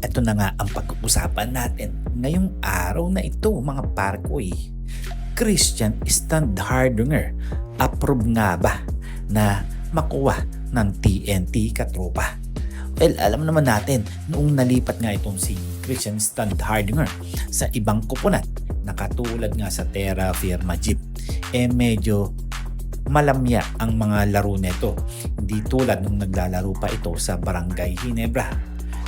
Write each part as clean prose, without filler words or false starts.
Ito na nga ang pag-uusapan natin ngayong araw na ito mga parkoy. Christian Standhardinger, approve nga ba na makuha ng TNT katropa? Well, alam naman natin noong nalipat nga itong si Christian Standhardinger sa ibang koponan na katulad nga sa Terra Firma Jeep, medyo malamya ang mga laro nito. Hindi tulad nung naglalaro pa ito sa Barangay Ginebra.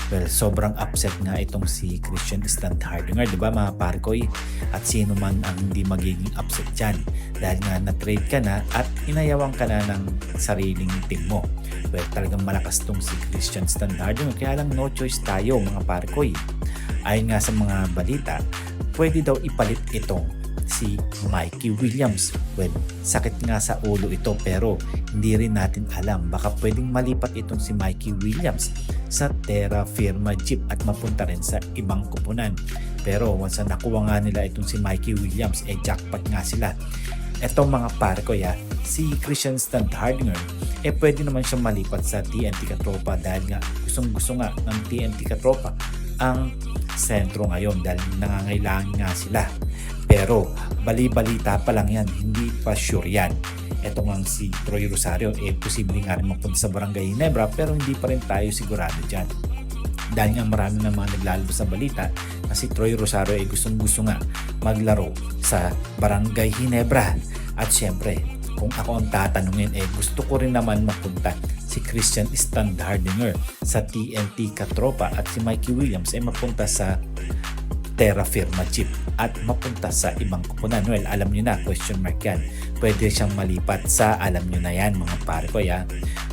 Well, sobrang upset nga itong si Christian Standhardinger, di ba mga parkoy? At sino man ang hindi magiging upset dyan dahil nga na-trade ka na at inayawan ka na ng sariling team mo. Well, talagang malakas tong si Christian Standhardinger, kaya lang no choice tayo mga parkoy. Ayon nga sa mga balita, pwede daw ipalit itong si Mikey Williams. Well, sakit nga sa ulo ito pero hindi rin natin alam. Baka pwedeng malipat itong si Mikey Williams sa Terra Firma Jeep at mapunta rin sa ibang kupunan. Pero once na nakuha nga nila itong si Mikey Williams, jackpot nga sila. Etong mga parkoy si Christian Standhardinger, pwede naman siyang malipat sa TNT Katropa dahil nga gustong-gusto nga ng TNT Katropa ang sentro ngayon dahil nangangailangan nga sila. Pero bali-balita pa lang yan, hindi pa sure yan. Ito nga si Troy Rosario, posible nga rin mapunta sa Barangay Ginebra pero hindi pa rin tayo sigurado dyan. Dahil nga marami ng mga naglalabas sa balita na si Troy Rosario gustong-gusto nga maglaro sa Barangay Ginebra. At syempre, kung ako ang tatanungin, gusto ko rin naman mapunta si Christian Standhardinger sa TNT Katropa at si Mikey Williams mapunta sa Terra Firma Jeep at mapunta sa ibang kupunan. Well, alam nyo na, question mark yan. Pwede siyang malipat sa alam nyo na yan mga parkoy.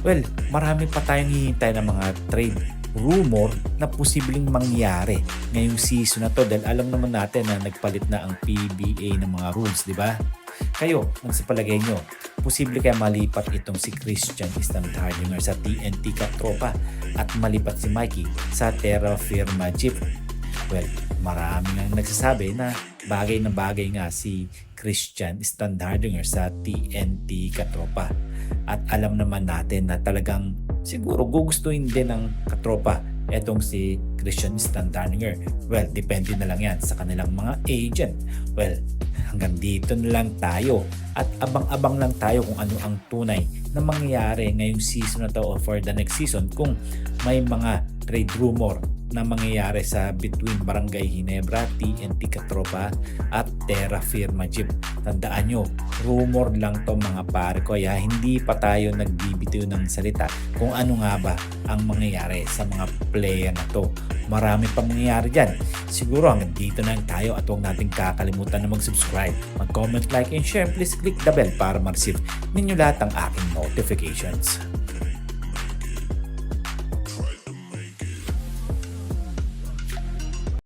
Well, marami pa tayong hihintay ng mga trade rumor na posibleng mangyari ngayong season na to dahil alam naman natin na nagpalit na ang PBA ng mga rules, di ba? Kayo, kung sa palagay nyo, posible kaya malipat itong si Christian Standhardinger sa TNT Katropa at malipat si Mikey sa Terra Firma Jeep? Well, marami nang nagsasabi na bagay nga si Christian Standhardinger sa TNT Katropa. At alam naman natin na talagang siguro gugustuhin din ng Katropa etong si Christian Standhardinger. Well, depende na lang yan sa kanilang mga agent. Well, hanggang dito na lang tayo at abang-abang lang tayo kung ano ang tunay na mangyayari ngayong season na to or for the next season kung may mga trade rumor na mangyayari sa between Barangay Ginebra, TNT Katropa at Terra Firma Jeep. Tandaan nyo, rumor lang to mga pare ko, hindi pa tayo nagbibitiw ng salita kung ano nga ba ang mangyayari sa mga player na to. Marami pa mangyayari dyan. Siguro hanggang dito na lang tayo at huwag natin kakalimutan na mag-subscribe, mag-comment, like, and share. Please click the bell para ma-receive ninyo lahat ang aking notifications.